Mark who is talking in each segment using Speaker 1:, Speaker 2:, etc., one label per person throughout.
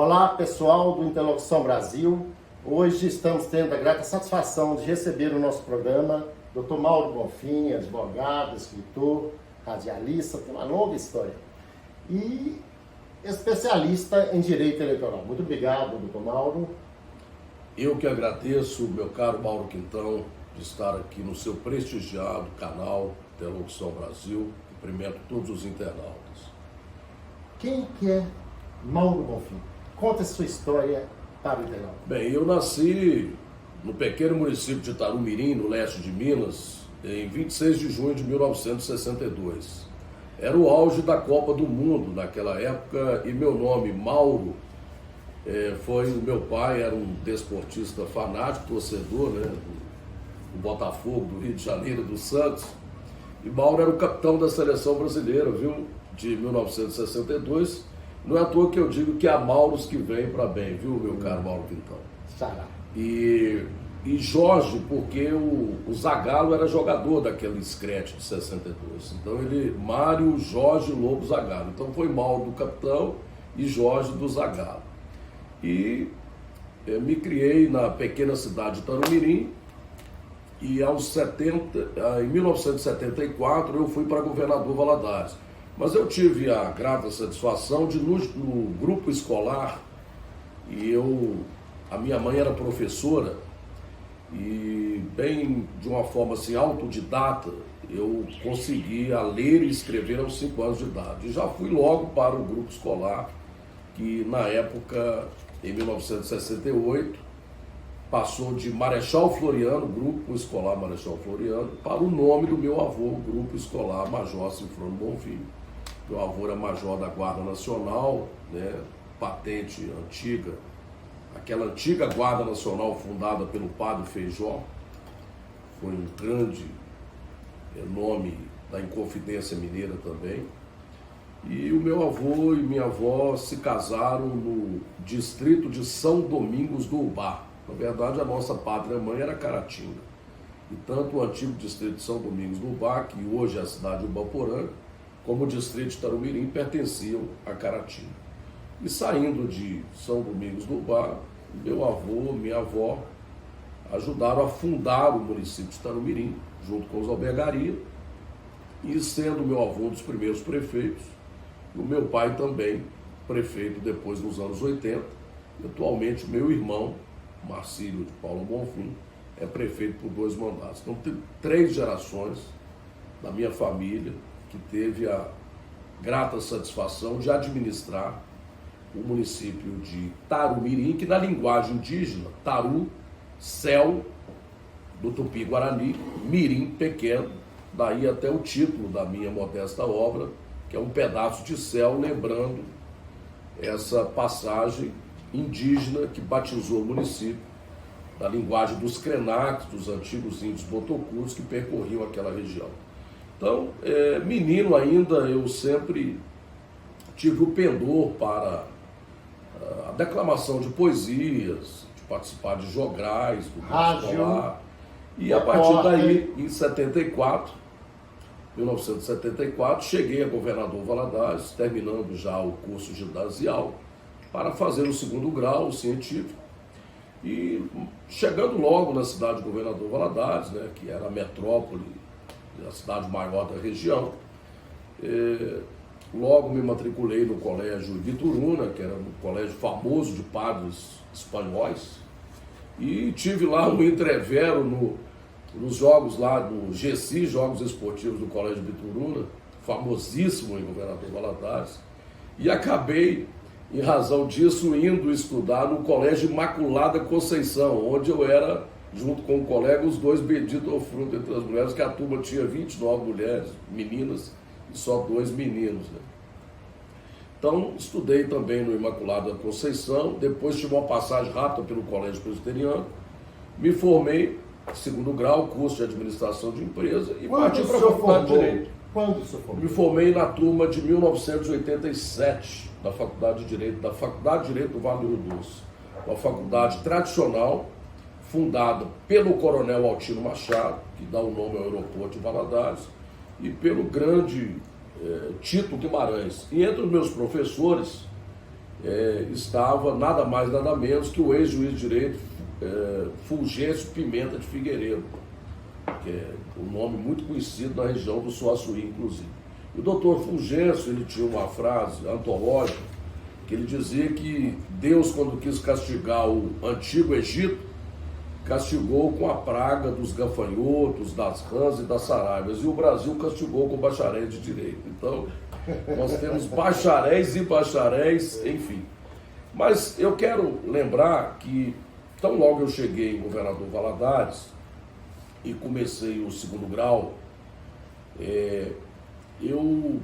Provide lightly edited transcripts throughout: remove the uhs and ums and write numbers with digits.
Speaker 1: Olá pessoal do Interlocução Brasil, hoje estamos tendo a grata satisfação de receber no nosso programa Dr. Mauro Bonfim, advogado, escritor, radialista, tem uma longa história e especialista em direito eleitoral. Muito obrigado, Dr. Mauro.
Speaker 2: Eu que agradeço, meu caro Mauro Quintão, de estar aqui no seu prestigiado canal Interlocução Brasil. Cumprimento todos os internautas.
Speaker 1: Quem que é Mauro Bonfim? Conta a sua história para o internauta.
Speaker 2: Bem, eu nasci no pequeno município de Itarumirim, no leste de Minas, em 26 de junho de 1962. Era o auge da Copa do Mundo naquela época e meu nome, Mauro, foi o meu pai, era um desportista fanático, torcedor, né, do Botafogo, do Rio de Janeiro, do Santos. E Mauro era o capitão da seleção brasileira, viu, de 1962. Não é à toa que eu digo que há Mauros que vêm para bem, viu, meu caro Mauro Quintão? E Jorge, porque o Zagallo era jogador daquele Screte de 62. Então ele, Mário, Jorge, Lobo, Zagallo. Então foi Mauro do capitão e Jorge do Zagallo. E me criei na pequena cidade de Itarumirim e em 1974 eu fui para Governador Valadares. Mas eu tive a grata satisfação de, no grupo escolar, e a minha mãe era professora, e bem de uma forma assim autodidata, eu conseguia ler e escrever aos 5 anos de idade. E já fui logo para o grupo escolar, que na época, em 1968, passou de Marechal Floriano, Grupo Escolar Marechal Floriano, para o nome do meu avô, Grupo Escolar Major Sinfrônio Bonfim. Meu avô era major da Guarda Nacional, né, patente antiga, aquela antiga Guarda Nacional fundada pelo Padre Feijó, foi um grande nome da Inconfidência Mineira também. E o meu avô e minha avó se casaram no distrito de São Domingos do Ubá. Na verdade, a nossa pátria-mãe era Caratinga. E tanto o antigo distrito de São Domingos do Ubá, que hoje é a cidade de Ubaporanga, como o distrito de Itarumirim pertenciam a Caratinga. E saindo de São Domingos do Ubá, meu avô, minha avó, ajudaram a fundar o município de Itarumirim, junto com os Albergaria, e sendo meu avô um dos primeiros prefeitos, e o meu pai também, prefeito depois nos anos 80, e atualmente o meu irmão, Marcílio de Paulo Bonfim, é prefeito por 2 mandatos. Então tem 3 gerações da minha família que teve a grata satisfação de administrar o município de Itarumirim, que na linguagem indígena, Taru, céu, do Tupi-Guarani, Mirim, pequeno, daí até o título da minha modesta obra, que é um pedaço de céu, lembrando essa passagem indígena que batizou o município, da linguagem dos Krenak, dos antigos índios botocudos que percorriam aquela região. Então, menino ainda, eu sempre tive o pendor para a declamação de poesias, de participar de jograis, do
Speaker 1: rádio
Speaker 2: escolar. E a partir daí, em 1974, cheguei a Governador Valadares, terminando já o curso ginasial, para fazer o 2º grau científico. E chegando logo na cidade de Governador Valadares, né, que era a metrópole, a cidade maior da região, logo me matriculei no colégio Bituruna, que era um colégio famoso de padres espanhóis, e tive lá um entrevero nos jogos lá do GECI, Jogos Esportivos do Colégio Bituruna, famosíssimo em Governador Valadares, e acabei, em razão disso, indo estudar no Colégio Imaculada Conceição, onde eu era, junto com um colega, os 2 benditos ao fruto entre as mulheres, que a turma tinha 29 mulheres, meninas, e só 2 meninos. Né? Então, estudei também no Imaculada Conceição, depois tive uma passagem rápida pelo Colégio Presbiteriano, me formei, 2º grau, curso de Administração de Empresa, e parti para a Faculdade de Direito.
Speaker 1: Quando o senhor formou?
Speaker 2: Me formei na turma de 1987, da Faculdade de Direito, do Vale do Rio Doce, uma faculdade tradicional, fundada pelo Coronel Altino Machado, que dá o nome ao aeroporto de Valadares, e pelo grande Tito Guimarães. E entre os meus professores, estava nada mais nada menos que o ex-juiz de direito Fulgêncio Pimenta de Figueiredo, que é um nome muito conhecido na região do Suaçuí, inclusive. E o doutor Fulgêncio, ele tinha uma frase antológica, que ele dizia que Deus, quando quis castigar o antigo Egito, castigou com a praga dos gafanhotos, das rãs e das saraivas, e o Brasil castigou com bacharéis de direito. Então, nós temos bacharéis e bacharéis, enfim. Mas eu quero lembrar que, tão logo eu cheguei em Governador Valadares e comecei o segundo grau, eu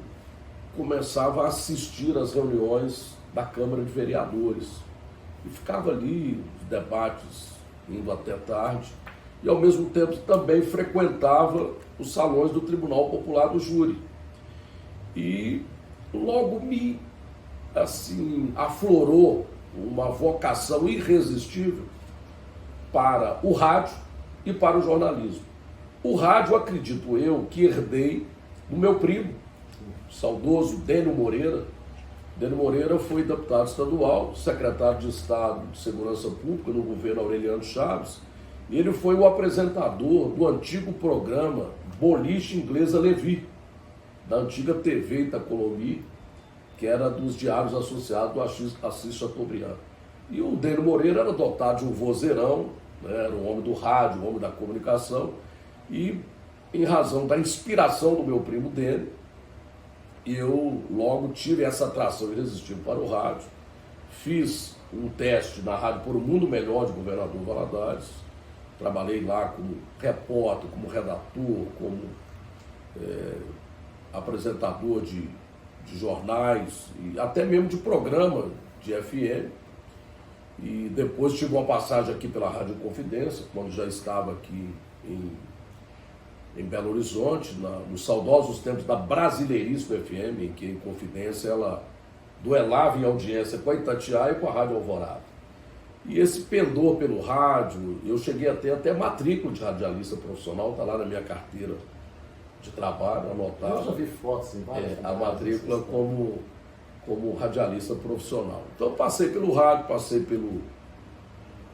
Speaker 2: começava a assistir às reuniões da Câmara de Vereadores e ficava ali, os debates indo até tarde, e ao mesmo tempo também frequentava os salões do Tribunal Popular do Júri. E logo me, assim, aflorou uma vocação irresistível para o rádio e para o jornalismo. O rádio, acredito eu, que herdei do meu primo, o saudoso Dênio Moreira. Dênio Moreira foi deputado estadual, secretário de Estado de Segurança Pública no governo Aureliano Chaves, e ele foi o apresentador do antigo programa Boliche Inglesa Levi, da antiga TV Itacolomi, que era dos diários associados do Assis Chateaubriand. E o Dênio Moreira era dotado de um vozeirão, né, era um homem do rádio, um homem da comunicação, e em razão da inspiração do meu primo Dênio, eu logo tive essa atração irresistível para o rádio, fiz um teste na Rádio Por um Mundo Melhor de Governador Valadares, trabalhei lá como repórter, como redator, como apresentador de jornais e até mesmo de programa de FM. E depois tive uma passagem aqui pela Rádio Confidência, quando já estava aqui em Belo Horizonte, nos saudosos tempos da Brasileiríssima FM, em que em Confidência ela duelava em audiência com a Itatiaia e com a Rádio Alvorada. E esse pendor pelo rádio, eu cheguei a ter até matrícula de radialista profissional, está lá na minha carteira de trabalho, anotada.
Speaker 1: Eu já vi fotos em vários
Speaker 2: a matrícula como radialista profissional. Então eu passei pelo rádio, passei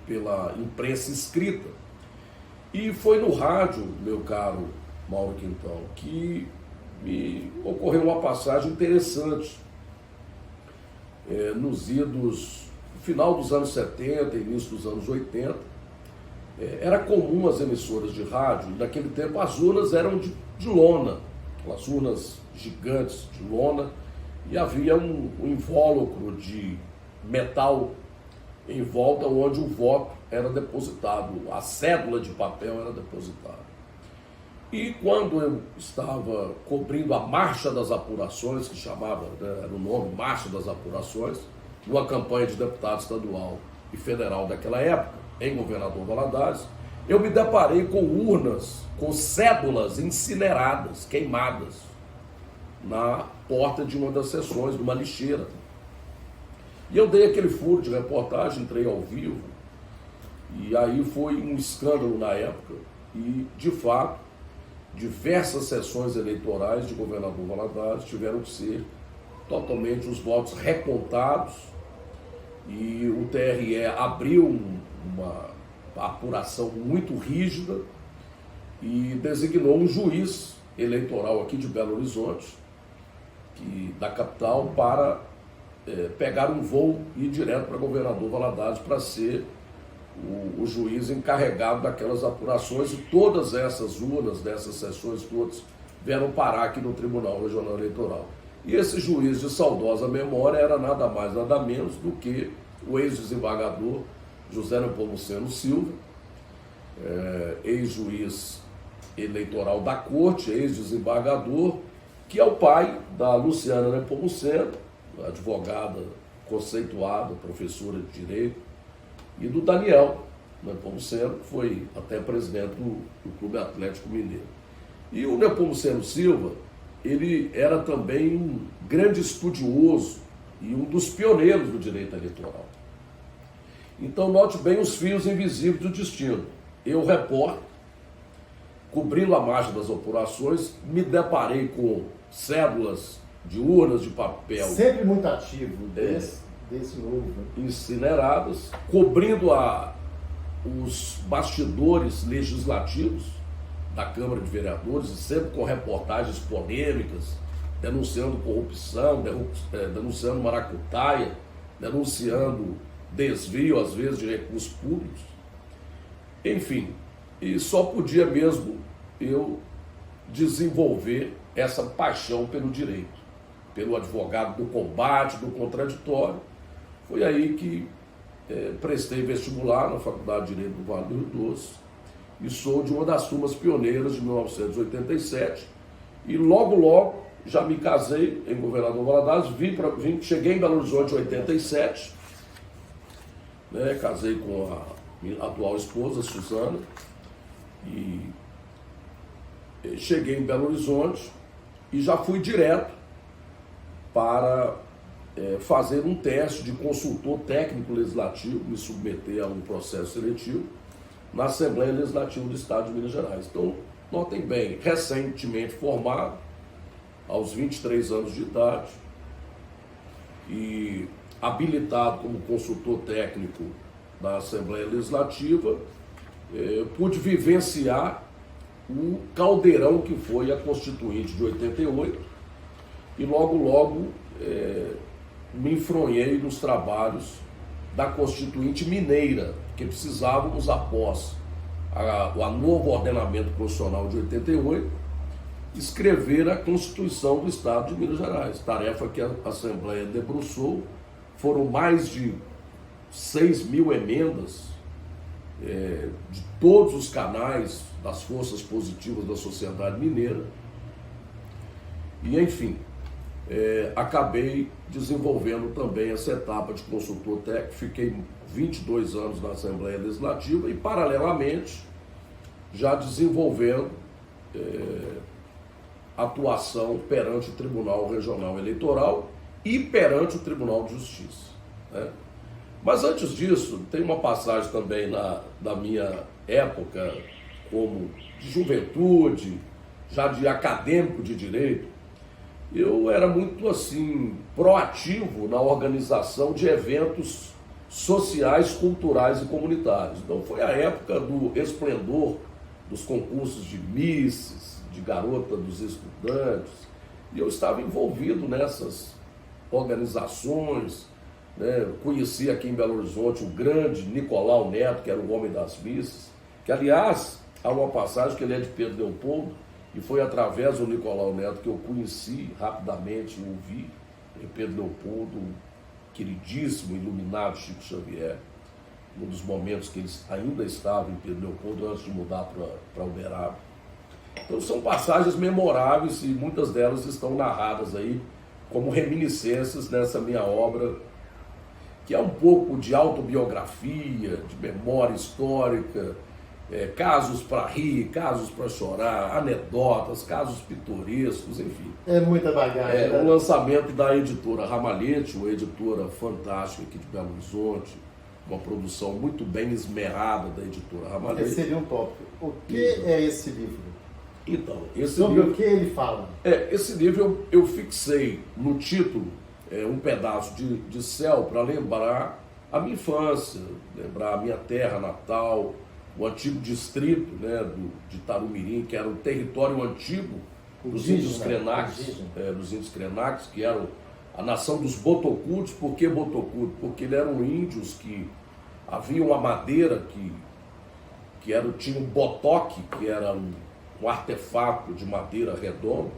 Speaker 2: pela imprensa escrita. E foi no rádio, meu caro Mauro Quintão, que me ocorreu uma passagem interessante. Nos idos, no final dos anos 70, início dos anos 80, era comum as emissoras de rádio, naquele tempo as urnas eram de lona, aquelas urnas gigantes de lona, e havia um invólucro de metal em volta onde o voto era depositado, a cédula de papel era depositada. E quando eu estava cobrindo a Marcha das Apurações, que chamava, né, era o nome, Marcha das Apurações, numa campanha de deputado estadual e federal daquela época, em Governador Valadares, eu me deparei com urnas, com cédulas incineradas, queimadas, na porta de uma das sessões, de uma lixeira. E eu dei aquele furo de reportagem, entrei ao vivo, e aí foi um escândalo na época, e de fato, diversas sessões eleitorais de Governador Valadares tiveram que ser totalmente os votos recontados, e o TRE abriu uma apuração muito rígida e designou um juiz eleitoral aqui de Belo Horizonte, da capital, para pegar um voo e ir direto para Governador Valadares para ser o juiz encarregado daquelas apurações, e todas essas urnas dessas sessões todas vieram parar aqui no Tribunal Regional Eleitoral. E esse juiz de saudosa memória era nada mais, nada menos do que o ex-desembargador José Nepomuceno Silva, ex-juiz eleitoral da Corte, ex-desembargador, que é o pai da Luciana Nepomuceno, advogada conceituada, professora de Direito, e do Daniel Nepomuceno, que foi até presidente do Clube Atlético Mineiro. E o Nepomuceno Silva, ele era também um grande estudioso e um dos pioneiros do direito eleitoral. Então, note bem os fios invisíveis do destino. Eu, repórter, cobrindo a marcha das apurações, me deparei com cédulas de urnas de papel.
Speaker 1: Sempre muito ativo, Desse novo.
Speaker 2: incineradas, cobrindo os bastidores legislativos da Câmara de Vereadores, e sempre com reportagens polêmicas, denunciando corrupção, denunciando maracutaia, denunciando desvio, às vezes, de recursos públicos. Enfim, e só podia mesmo eu desenvolver essa paixão pelo direito, pelo advogado do combate, do contraditório. Foi aí que prestei vestibular na Faculdade de Direito do Vale do Rio Doce e sou de uma das turmas pioneiras de 1987 e logo já me casei em Governador Valadares, cheguei em Belo Horizonte em 87, né, casei com a minha atual esposa, Suzana, e cheguei em Belo Horizonte e já fui direto para fazer um teste de consultor técnico legislativo, me submeter a um processo seletivo na Assembleia Legislativa do Estado de Minas Gerais. Então, notem bem, recentemente formado, aos 23 anos de idade, e habilitado como consultor técnico da Assembleia Legislativa, pude vivenciar o caldeirão que foi a Constituinte de 88 e logo me enfronhei nos trabalhos da Constituinte Mineira, que precisávamos, após o novo ordenamento constitucional de 88, escrever a Constituição do Estado de Minas Gerais, tarefa que a Assembleia debruçou. Foram mais de 6.000 emendas de todos os canais das forças positivas da sociedade mineira e, enfim, acabei desenvolvendo também essa etapa de consultor técnico. Fiquei 22 anos na Assembleia Legislativa e, paralelamente, já desenvolvendo atuação perante o Tribunal Regional Eleitoral e perante o Tribunal de Justiça, né? Mas antes disso, tem uma passagem também da minha época como de juventude, já de acadêmico de direito. Eu era muito assim proativo na organização de eventos sociais, culturais e comunitários. Então foi a época do esplendor dos concursos de misses, de garota dos estudantes, e eu estava envolvido nessas organizações, né? Conheci aqui em Belo Horizonte o grande Nicolau Neto, que era o homem das missas, que, aliás, há uma passagem que ele é de Pedro Leopoldo, e foi através do Nicolau Neto que eu conheci rapidamente, ouvi em Pedro Leopoldo, queridíssimo, iluminado Chico Xavier, num dos momentos que ele ainda estava em Pedro Leopoldo, antes de mudar para Uberaba. Então são passagens memoráveis e muitas delas estão narradas aí como reminiscências nessa minha obra, que é um pouco de autobiografia, de memória histórica, casos para rir, casos para chorar, anedotas, casos pitorescos, enfim.
Speaker 1: É muita bagagem.
Speaker 2: O lançamento da editora Ramalhete, uma editora fantástica aqui de Belo Horizonte, uma produção muito bem esmerada da editora Ramalhete.
Speaker 1: Esse seria um tópico. O que é esse livro?
Speaker 2: Então, esse
Speaker 1: sobre
Speaker 2: livro,
Speaker 1: o que ele fala?
Speaker 2: Esse livro eu fixei no título um pedaço de céu para lembrar a minha infância, lembrar a minha terra natal, o antigo distrito, né, de Tarumirim, que era o território antigo dos índios Krenaques, que eram a nação dos Botocudos. Por que Botocudo? Porque eles eram índios que havia uma madeira tinha um botoque, que era um artefato de madeira redonda,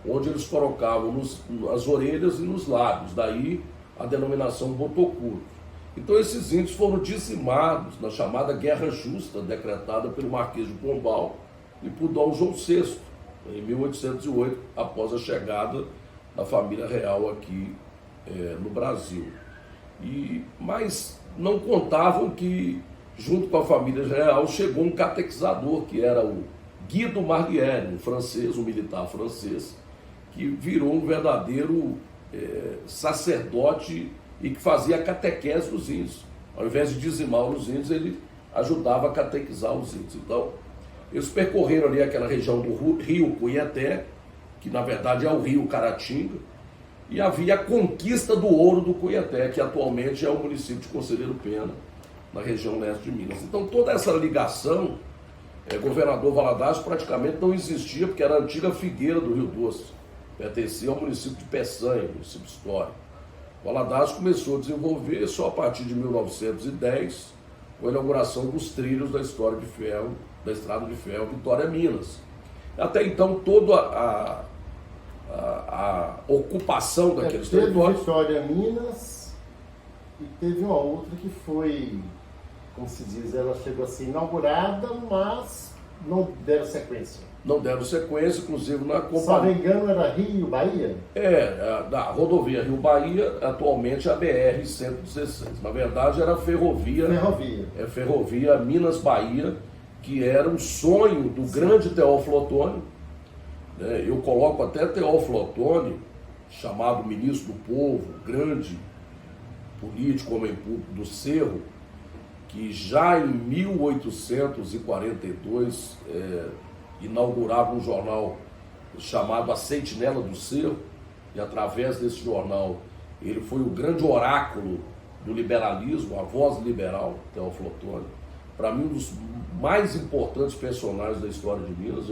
Speaker 2: onde eles colocavam nas orelhas e nos lábios, daí a denominação Botocudo. Então esses índios foram dizimados na chamada Guerra Justa, decretada pelo Marquês de Pombal e por Dom João VI, em 1808, após a chegada da família real aqui no Brasil. Mas não contavam que, junto com a família real, chegou um catequizador, que era o Guido Marliere, um militar francês, que virou um verdadeiro sacerdote e que fazia a catequese dos índios. Ao invés de dizimar os índios, ele ajudava a catequizar os índios. Então, eles percorreram ali aquela região do rio Cuiaté, que na verdade é o rio Caratinga, e havia a conquista do ouro do Cuiaté, que atualmente é o município de Conselheiro Pena, na região leste de Minas. Então toda essa ligação, governador Valadares praticamente não existia, porque era a antiga Figueira do Rio Doce, pertencia ao município de Peçanha, município histórico. Valadares começou a desenvolver só a partir de 1910, com a inauguração dos trilhos da Estrada de Ferro Vitória Minas. Até então toda a ocupação daqueles territórios.
Speaker 1: Vitória Minas e teve uma outra que foi, como se diz, ela chegou a ser inaugurada, mas não deram sequência.
Speaker 2: Não deram sequência, inclusive na companhia.
Speaker 1: Se não me engano, era Rio-Bahia?
Speaker 2: Da rodovia Rio-Bahia, atualmente a BR-116. Na verdade, era a ferrovia. Ferrovia Minas-Bahia, que era um sonho do grande Teófilo Otoni. Eu coloco até Teófilo Otoni, chamado ministro do povo, grande político, homem público do Cerro, que já em 1842 inaugurava um jornal chamado A Sentinela do Cerro, e através desse jornal ele foi o grande oráculo do liberalismo, a voz liberal, Teófilo Otoni. Para mim, um dos mais importantes personagens da história de Minas.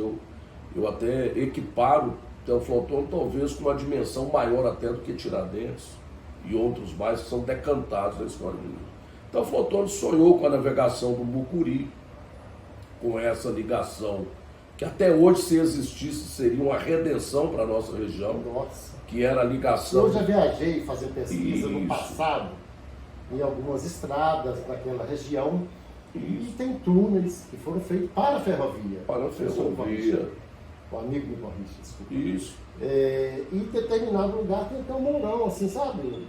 Speaker 2: Eu até equiparo Teófilo Otoni talvez com uma dimensão maior até do que Tiradentes e outros mais que são decantados da história de Minas. Teófilo Otoni sonhou com a navegação do Mucuri, com essa ligação que até hoje, se existisse, seria uma redenção para a nossa região.
Speaker 1: Nossa.
Speaker 2: Que era a ligação...
Speaker 1: Eu já viajei fazer pesquisa no passado em algumas estradas daquela região. E tem túneis que foram feitos para a ferrovia.
Speaker 2: Para a ferrovia.
Speaker 1: O amigo me corrige, desculpa.
Speaker 2: Isso.
Speaker 1: E em determinado lugar tem até um mourão, assim, sabe?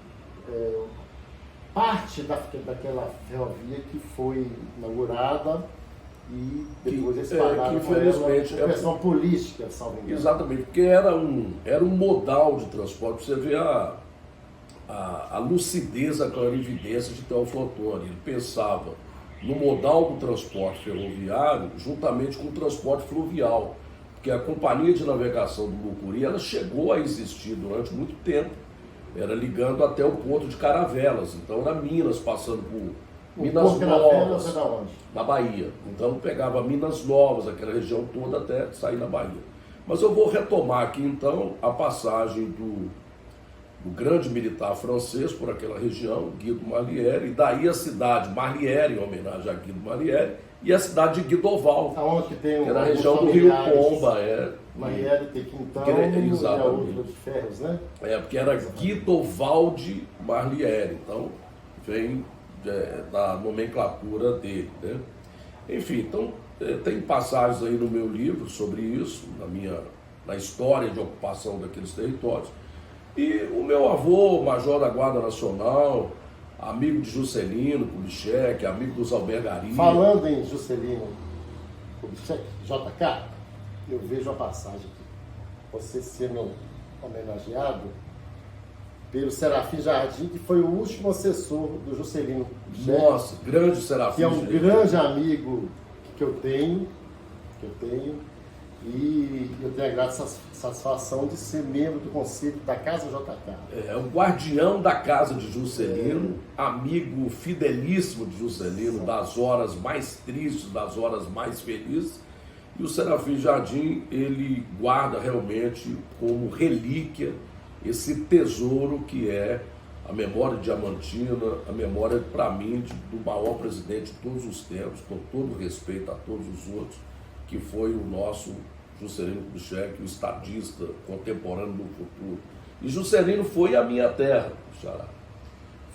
Speaker 1: Parte daquela ferrovia que foi inaugurada e depois espalhada,
Speaker 2: infelizmente,
Speaker 1: por questão política, salvo engano.
Speaker 2: Exatamente, porque era um modal de transporte. Você vê a lucidez, a clarividência de Teófilo Otoni. Ele pensava no modal do transporte ferroviário juntamente com o transporte fluvial, porque a companhia de navegação do Mucuri, ela chegou a existir durante muito tempo, era ligando até o porto de Caravelas. Então era Minas, passando por Minas Novas, na Bahia. Então pegava Minas Novas, aquela região toda, até sair na Bahia. Mas eu vou retomar aqui então a passagem do grande militar francês por aquela região, Guido Marlière, e daí a cidade Marlière, em homenagem a Guido Marlière, e a cidade de Guidoval,
Speaker 1: que tem
Speaker 2: que era a região do Rio Pomba.
Speaker 1: Marlière tem Quintão
Speaker 2: e
Speaker 1: a outra de Ferros, né?
Speaker 2: Porque era Guidoval de Marlière, então vem da nomenclatura dele, né? Enfim, então tem passagens aí no meu livro sobre isso, na história de ocupação daqueles territórios. E o meu avô, major da Guarda Nacional, amigo de Juscelino Kubitschek, amigo dos albergarias.
Speaker 1: Falando em Juscelino Kubitschek, JK, eu vejo a passagem aqui. Você sendo homenageado pelo Serafim Jardim, que foi o último assessor do Juscelino Kubitschek.
Speaker 2: Nossa, grande Serafim.
Speaker 1: Que é um grande amigo que eu tenho. E eu tenho a grata satisfação de ser membro do conselho da Casa JK.
Speaker 2: O guardião da casa de Juscelino, amigo fidelíssimo de Juscelino, das horas mais tristes, das horas mais felizes. E o Serafim Jardim, ele guarda realmente como relíquia esse tesouro que é a memória diamantina, a memória, para mim, do maior presidente de todos os tempos, com todo respeito a todos os outros, que foi o nosso Juscelino Kubitschek, o estadista contemporâneo do futuro. E Juscelino foi a minha terra, Xará.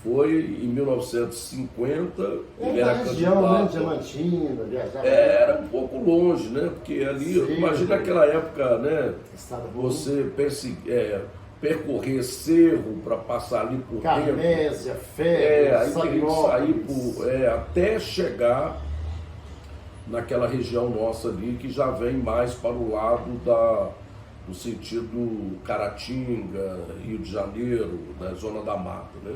Speaker 2: Foi em 1950, ele era
Speaker 1: região,
Speaker 2: candidato.
Speaker 1: Né, Diamantina, viajava.
Speaker 2: Era um pouco longe, né? Porque ali, imagina aquela época, né? Você percorrer Cerro para passar ali por
Speaker 1: Carmésia, Ferros,
Speaker 2: aí teria que sair até chegar naquela região nossa ali, que já vem mais para o lado no sentido Caratinga, Rio de Janeiro, da Zona da Mata, né?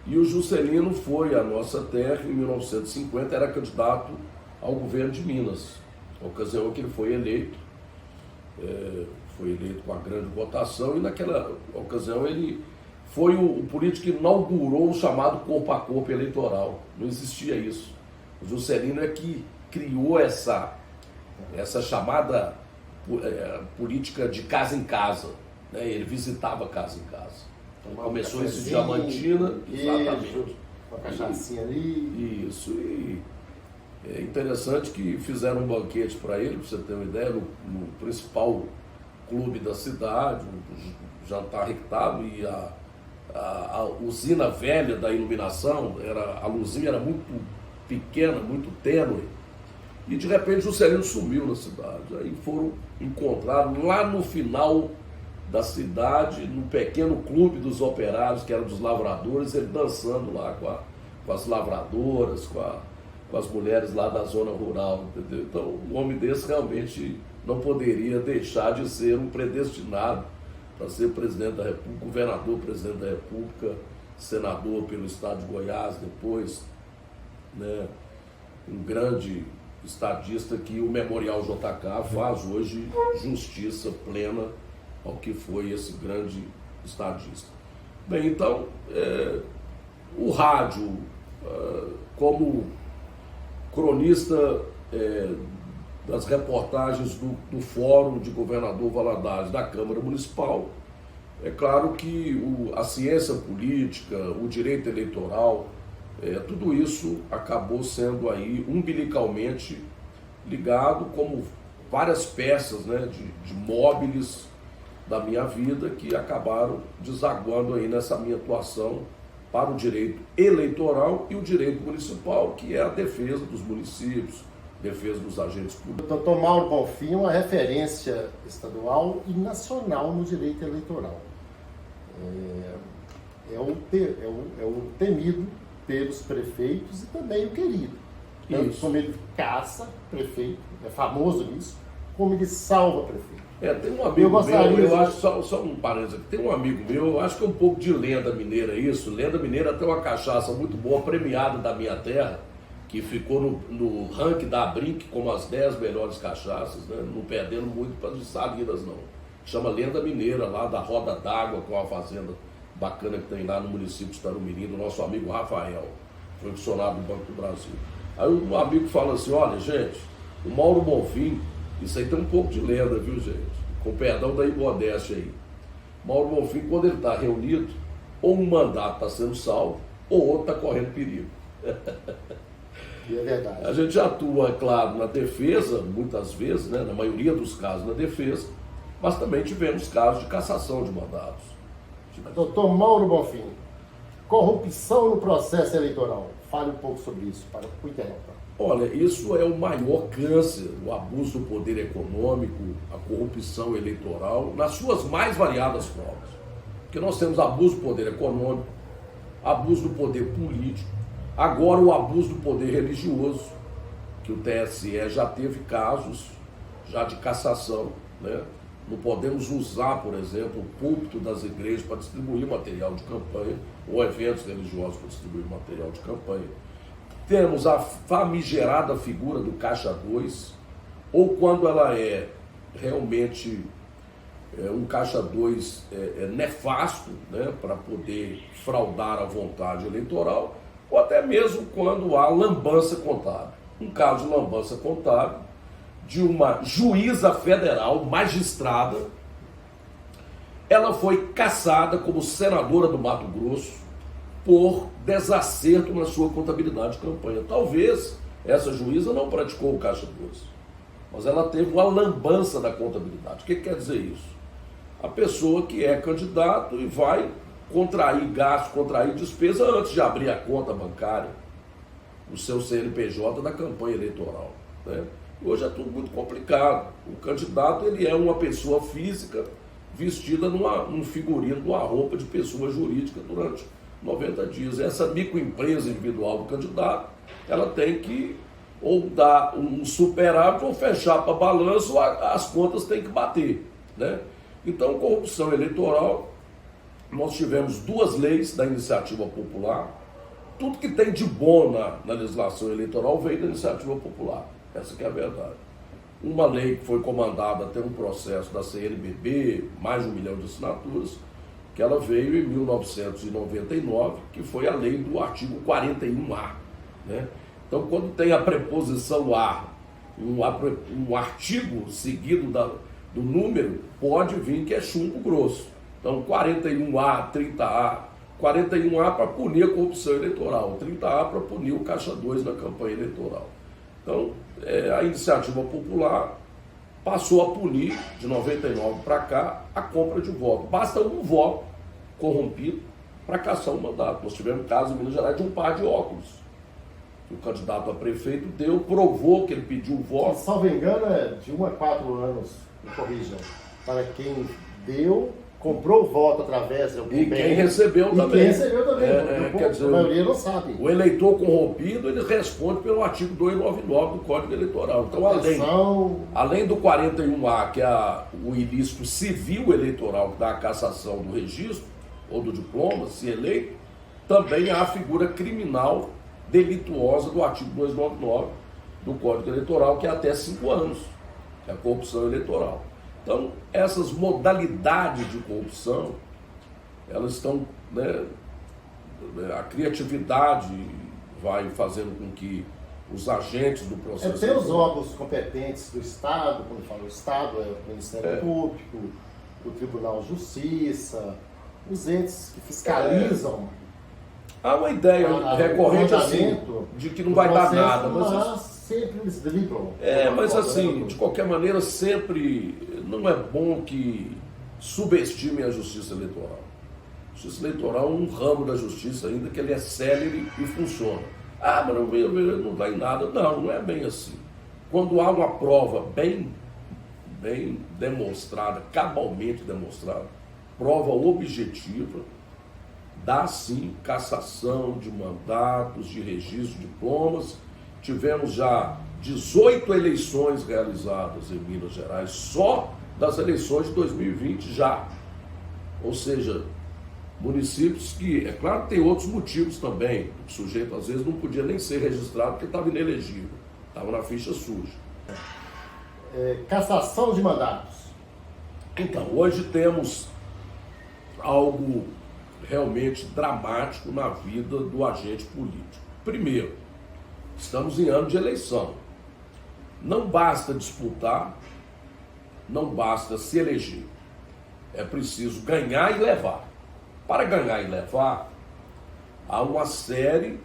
Speaker 2: E o Juscelino foi à nossa terra em 1950, era candidato ao governo de Minas, na ocasião que ele foi eleito. foi eleito com a grande votação, e naquela ocasião ele foi o político que inaugurou o chamado corpo a corpo eleitoral. Não existia isso. O Juscelino é que criou essa chamada política de casa em casa, né? Ele visitava casa em casa. Então, começou isso em Diamantina, exatamente.
Speaker 1: Uma cachaçinha ali.
Speaker 2: Isso, e é interessante que fizeram um banquete para ele, para você ter uma ideia, no principal clube da cidade, um jantar requintado, e a usina velha da iluminação, a luzinha era muito pequena, muito tênue, e de repente o Juscelino sumiu na cidade. Aí foram encontrar lá no final da cidade, no pequeno clube dos operários, que era dos lavradores, ele dançando lá com as lavradoras, com as mulheres lá da zona rural, entendeu? Então, um homem desse realmente não poderia deixar de ser um predestinado para ser presidente da República, governador, presidente da República, senador pelo estado de Goiás depois, né? Um grande estadista que o Memorial JK faz hoje justiça plena ao que foi esse grande estadista. Bem, então, o rádio, como cronista das reportagens do Fórum de Governador Valadares da Câmara Municipal, é claro que a ciência política, o direito eleitoral, tudo isso acabou sendo aí umbilicalmente ligado como várias peças, né, de móveis da minha vida que acabaram desaguando aí nessa minha atuação para o direito eleitoral e o direito municipal, que é a defesa dos municípios, defesa dos agentes públicos.
Speaker 1: O Dr. Mauro Bonfim é uma referência estadual e nacional no direito eleitoral. É o temido pelos prefeitos e também o querido. Como ele caça prefeito, é famoso nisso, como ele salva prefeito.
Speaker 2: Tem um amigo meu, eu acho, só um parênteses aqui, tem um amigo meu, eu acho que é um pouco de lenda mineira isso. Lenda mineira tem uma cachaça muito boa, premiada da minha terra, que ficou no ranking da Brink como as 10 melhores cachaças, né? Não perdendo muito para as Salinas, não. Chama Lenda Mineira, lá da Roda d'Água, com a fazenda bacana que tem lá no município de Tarumirim, do nosso amigo Rafael, foi funcionário do Banco do Brasil. Aí um amigo fala assim, olha, gente, o Mauro Bonfim, isso aí tem um pouco de lenda, viu, gente? Com perdão da imodéstia aí. Mauro Bonfim, quando ele está reunido, ou um mandato está sendo salvo, ou outro está correndo perigo.
Speaker 1: E é verdade.
Speaker 2: A gente atua, é claro, na defesa, muitas vezes, né, na maioria dos casos na defesa, mas também tivemos casos de cassação de mandatos.
Speaker 1: Doutor Mauro Bonfim, corrupção no processo eleitoral. Fale um pouco sobre isso para o internauta.
Speaker 2: Olha, isso é o maior câncer, o abuso do poder econômico, a corrupção eleitoral, nas suas mais variadas formas. Porque nós temos abuso do poder econômico, abuso do poder político, agora o abuso do poder religioso, que o TSE já teve casos já de cassação, né? Não podemos usar, por exemplo, o púlpito das igrejas para distribuir material de campanha, ou eventos religiosos para distribuir material de campanha. Temos a famigerada figura do Caixa 2, ou quando ela é realmente um Caixa 2 nefasto, né, para poder fraudar a vontade eleitoral, ou até mesmo quando há lambança contábil. Um caso de lambança contábil de uma juíza federal, magistrada, ela foi cassada como senadora do Mato Grosso por desacerto na sua contabilidade de campanha. Talvez essa juíza não praticou o Caixa 2, mas ela teve uma lambança da contabilidade. O que quer dizer isso? A pessoa que é candidato e vai contrair gasto, contrair despesa antes de abrir a conta bancária, o seu CNPJ da campanha eleitoral, né? Hoje é tudo muito complicado. O candidato, ele é uma pessoa física vestida num figurino, numa roupa de pessoa jurídica durante 90 dias. Essa microempresa individual do candidato, ela tem que ou dar um superávit ou fechar para balanço, as contas têm que bater, né? Então, corrupção eleitoral, nós tivemos 2 leis da iniciativa popular. Tudo que tem de bom na legislação eleitoral veio da iniciativa popular. Essa que é a verdade. uma lei que foi comandada até um processo da CNBB, mais de 1 milhão de assinaturas, que ela veio em 1999, que foi a lei do artigo 41A. Né? Então, quando tem a preposição a, um artigo seguido do número, pode vir que é chumbo grosso. Então, 41A, 30A, 41A para punir a corrupção eleitoral, 30A para punir o Caixa 2 na campanha eleitoral. Então, a iniciativa popular passou a punir, de 99 para cá, a compra de voto. Basta um voto corrompido para caçar um mandato. Nós tivemos caso em Minas Gerais de um par de óculos. O candidato a prefeito provou que ele pediu o voto.
Speaker 1: Se salvo engano, é de 1 a 4 anos, me corrijam, para quem comprou o voto através de algum
Speaker 2: bem. Quem recebeu também.
Speaker 1: Quem recebeu também.
Speaker 2: Quer dizer,
Speaker 1: a maioria não sabe.
Speaker 2: O eleitor corrompido, ele responde pelo artigo 299 do Código Eleitoral. Então, além do 41A, que é o ilícito civil eleitoral, que dá a cassação do registro ou do diploma, se eleito, também há a figura criminal delituosa do artigo 299 do Código Eleitoral, que é até 5 anos, que é a corrupção eleitoral. Então, essas modalidades de corrupção, elas estão, né, a criatividade vai fazendo com que os agentes do processo...
Speaker 1: Tem os órgãos competentes do Estado, quando fala o Estado, é o Ministério Público, o Tribunal de Justiça, os entes que fiscalizam.
Speaker 2: Há uma ideia recorrente assim, de que não vai dar nada,
Speaker 1: mas sempre eles driblam.
Speaker 2: Mas assim, de qualquer maneira, sempre não é bom que subestime a justiça eleitoral. A justiça eleitoral é um ramo da justiça ainda que ele é célere e funciona. Mas não dá em nada. Não é bem assim. Quando há uma prova bem demonstrada, cabalmente demonstrada, prova objetiva, dá sim cassação de mandatos, de registro de diplomas. Tivemos já 18 eleições realizadas em Minas Gerais, só das eleições de 2020 já. Ou seja, municípios que, é claro que tem outros motivos também. O sujeito às vezes não podia nem ser registrado porque estava inelegível, estava na ficha suja.
Speaker 1: Cassação de mandatos.
Speaker 2: Então, hoje temos algo realmente dramático na vida do agente político. Primeiro, estamos em ano de eleição. Não basta disputar, não basta se eleger. É preciso ganhar e levar. Para ganhar e levar, há uma série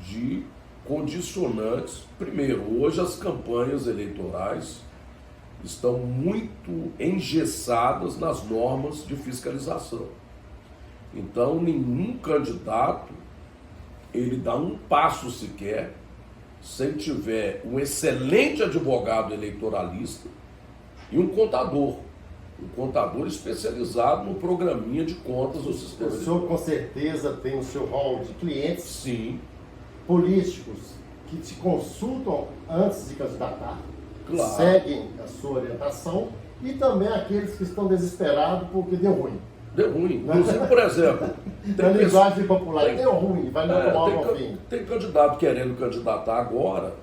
Speaker 2: de condicionantes. Primeiro, hoje as campanhas eleitorais estão muito engessadas nas normas de fiscalização. Então, nenhum candidato, ele dá um passo sequer, sem tiver um excelente advogado eleitoralista e um contador especializado no programinha de contas do sistema.
Speaker 1: O senhor com certeza tem o seu rol de clientes.
Speaker 2: Sim.
Speaker 1: Políticos que te consultam antes de candidatar,
Speaker 2: claro,
Speaker 1: seguem a sua orientação, e também aqueles que estão desesperados porque deu ruim.
Speaker 2: Deu ruim. Inclusive, por exemplo...
Speaker 1: Na linguagem popular, deu ruim, vai não tomar ao fim.
Speaker 2: Tem candidato querendo candidatar agora,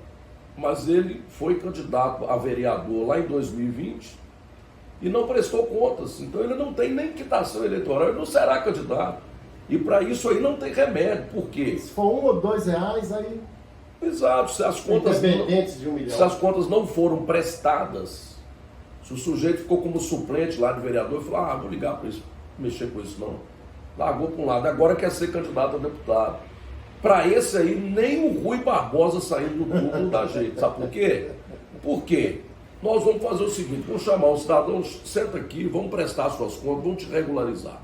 Speaker 2: mas ele foi candidato a vereador lá em 2020 e não prestou contas. Então ele não tem nem quitação eleitoral, ele não será candidato. E para isso aí não tem remédio. Por quê?
Speaker 1: Se for R$1 ou R$2, aí...
Speaker 2: Exato. Se as contas
Speaker 1: de 1 milhão.
Speaker 2: Se as contas não foram prestadas, se o sujeito ficou como suplente lá de vereador e falou, vou ligar para isso, mexer com isso não. Largou para um lado, agora quer ser candidato a deputado. Para esse aí, nem o Rui Barbosa saindo do turno dá jeito. Sabe por quê? Por quê? Nós vamos fazer o seguinte, vamos chamar o cidadão, senta aqui, vamos prestar suas contas, vamos te regularizar.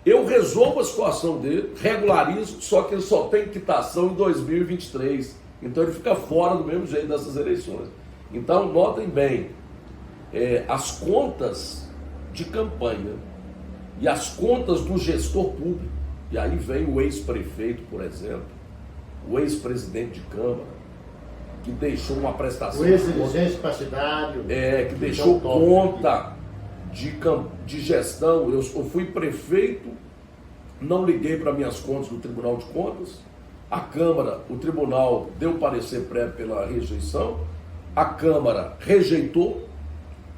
Speaker 2: Eu resolvo a situação dele, regularizo, só que ele só tem quitação em 2023. Então ele fica fora do mesmo jeito dessas eleições. Então, notem bem, as contas de campanha e as contas do gestor público, e aí vem o ex-prefeito, por exemplo, o ex-presidente de Câmara, que deixou uma prestação...
Speaker 1: O ex-dirigente partidário...
Speaker 2: que deixou conta de gestão. Eu fui prefeito, não liguei para minhas contas do Tribunal de Contas, a Câmara, o Tribunal deu parecer prévio pela rejeição, a Câmara rejeitou.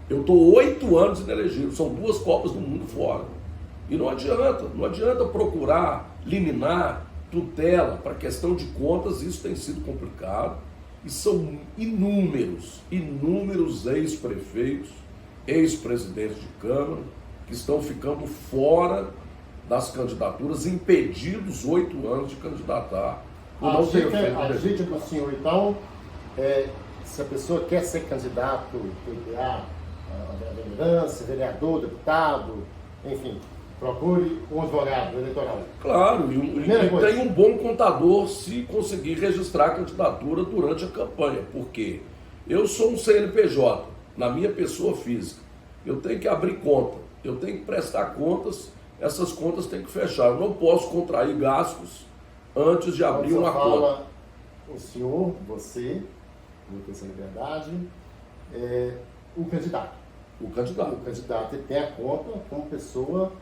Speaker 2: Eu estou 8 anos inelegível, são 2 Copas do Mundo fora. E não adianta procurar liminar, tutela para questão de contas, isso tem sido complicado. E são inúmeros ex-prefeitos, ex-presidentes de Câmara, que estão ficando fora das candidaturas, impedidos 8 anos de candidatar.
Speaker 1: A dica do senhor, então, se a pessoa quer ser candidato, PPA, a vereança, vereador, deputado, enfim, procure um advogado eleitoral.
Speaker 2: Claro, e tem um bom contador se conseguir registrar a candidatura durante a campanha, porque eu sou um CNPJ, na minha pessoa física, eu tenho que abrir conta, eu tenho que prestar contas, essas contas têm que fechar, eu não posso contrair gastos antes de abrir uma conta.
Speaker 1: O senhor, você, Lucas Liberdade, o candidato.
Speaker 2: O candidato.
Speaker 1: O candidato tem a conta como pessoa...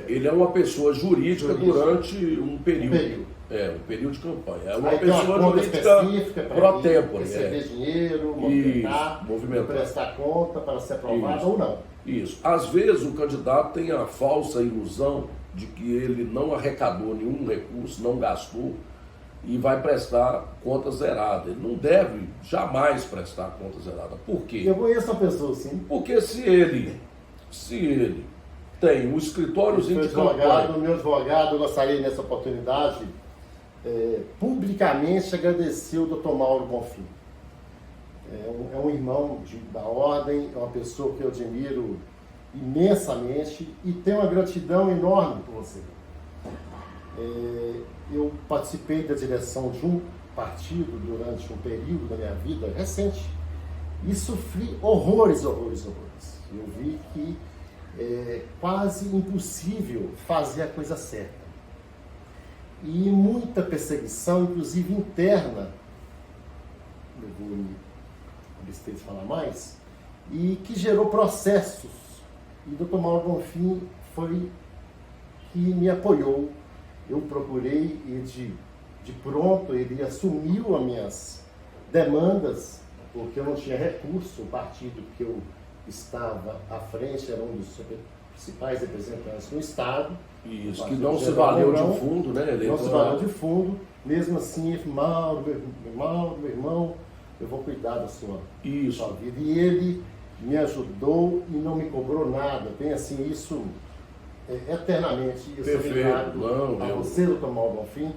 Speaker 2: ele é uma pessoa jurídica durante um período. Um período de campanha. É uma pessoa jurídica pro tempore.
Speaker 1: Receber dinheiro, movimentar, prestar conta para ser aprovado ou não.
Speaker 2: Isso. Às vezes o candidato tem a falsa ilusão de que ele não arrecadou nenhum recurso, não gastou e vai prestar conta zerada. Ele não deve jamais prestar conta zerada. Por quê?
Speaker 1: Eu conheço a pessoa, sim.
Speaker 2: Porque se ele tem um escritóriozinho de campanha...
Speaker 1: Meu advogado, eu gostaria nessa oportunidade publicamente agradecer o Dr. Mauro Bonfim. É um irmão da ordem, é uma pessoa que eu admiro imensamente e tenho uma gratidão enorme por você. Eu participei da direção de um partido durante um período da minha vida recente e sofri horrores. Eu vi que é quase impossível fazer a coisa certa. E muita perseguição, inclusive interna, eu vou me abster de falar mais, e que gerou processos. E o Dr. Mauro Bonfim foi que me apoiou. Eu procurei e de pronto ele assumiu as minhas demandas, porque eu não tinha recurso. O partido que eu estava à frente era um dos principais representantes no Estado.
Speaker 2: Isso, que não se valeu de fundo, né?
Speaker 1: Não se valeu de fundo. Mesmo assim, Mauro, meu irmão, eu vou cuidar da sua vida. E ele me ajudou e não me cobrou nada. Tem assim, isso eternamente. Eu sou ligado a você, Dr. Mauro Bonfim.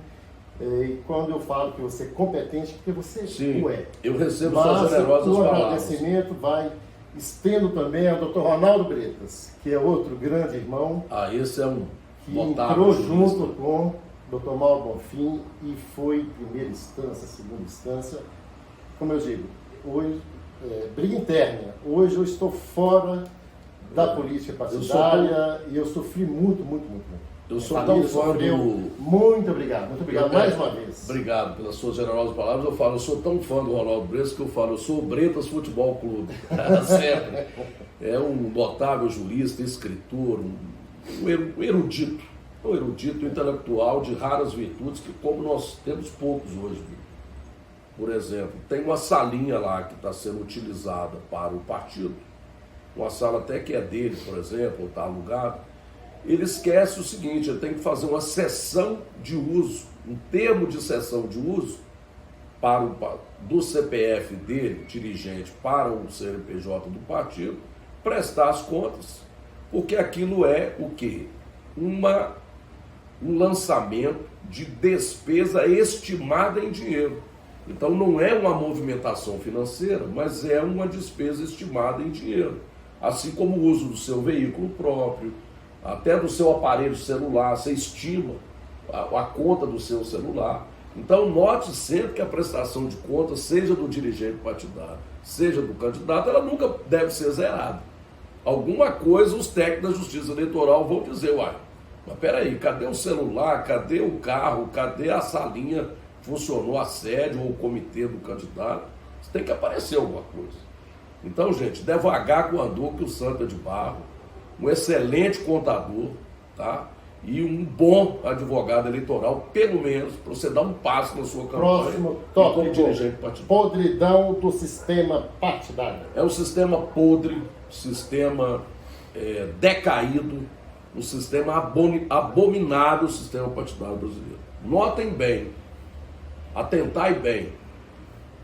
Speaker 1: E quando eu falo que você é competente, porque você o é.
Speaker 2: Eu recebo suas generosas palavras.
Speaker 1: O agradecimento vai... Estendo também ao Dr. Ronaldo Bretas, que é outro grande irmão.
Speaker 2: Esse é um
Speaker 1: que entrou junto com o Dr. Mauro Bonfim e foi primeira instância, segunda instância. Como eu digo, hoje, briga interna. Hoje eu estou fora da política partidária e eu sofri muito.
Speaker 2: Eu sou tão fã do...
Speaker 1: Muito obrigado mais uma vez.
Speaker 2: Obrigado pelas suas generosas palavras. Eu sou tão fã do Ronaldo Bretas que eu sou o Bretas Futebol Clube. Sempre. É um notável jurista, escritor, um erudito, intelectual de raras virtudes que como nós temos poucos hoje. Por exemplo, tem uma salinha lá que está sendo utilizada para o partido, uma sala até que é dele, por exemplo, está alugada. Ele esquece o seguinte: ele tem que fazer uma cessão de uso, um termo de cessão de uso do CPF dele, dirigente, para o CNPJ do partido, prestar as contas, porque aquilo é o quê? Um lançamento de despesa estimada em dinheiro. Então não é uma movimentação financeira, mas é uma despesa estimada em dinheiro. Assim como o uso do seu veículo próprio, até do seu aparelho celular, você estima a conta do seu celular. Então note sempre que a prestação de contas, seja do dirigente partidário, seja do candidato, ela nunca deve ser zerada. Alguma coisa os técnicos da Justiça Eleitoral vão dizer: mas peraí, cadê o celular, cadê o carro, cadê a salinha, funcionou a sede ou o comitê do candidato? Tem que aparecer alguma coisa. Então, gente, devagar com o andor, que o santo é de barro. Um excelente contador, tá? e um bom advogado eleitoral, pelo menos, para você dar um passo na sua campanha.
Speaker 1: Próximo
Speaker 2: como
Speaker 1: tópico,
Speaker 2: dirigente partidário.
Speaker 1: podridão do sistema partidário.
Speaker 2: É um sistema podre, sistema decaído, um sistema abominável, o sistema partidário brasileiro. Notem bem, atentai bem,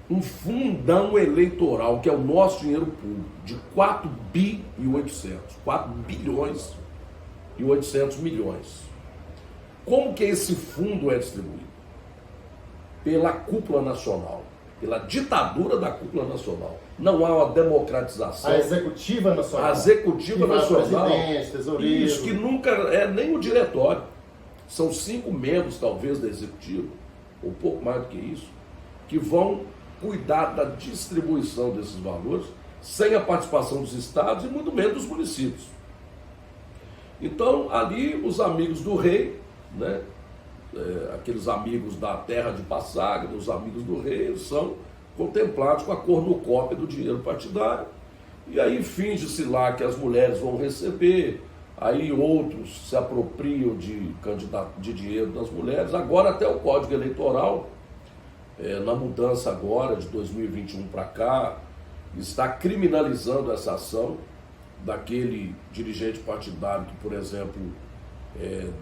Speaker 2: um fundão eleitoral, que é o nosso dinheiro público, de 4 bilhões e 800 milhões. Como que esse fundo é distribuído? Pela cúpula nacional, pela ditadura da cúpula nacional. Não há uma democratização.
Speaker 1: A executiva nacional.
Speaker 2: A executiva nacional,
Speaker 1: presidente, tesoureiro.
Speaker 2: isso, que nunca é nem o diretório. São 5 membros, talvez, da executiva, ou pouco mais do que isso, que vão cuidar da distribuição desses valores, sem a participação dos estados e muito menos dos municípios. Então, ali, os amigos do rei, né, aqueles amigos da terra de passagem, os amigos do rei, eles são contemplados com a cornucópia do dinheiro partidário. E aí finge-se lá que as mulheres vão receber, aí outros se apropriam de dinheiro das mulheres. Agora até o Código Eleitoral, na mudança agora de 2021 para cá, está criminalizando essa ação daquele dirigente partidário que, por exemplo,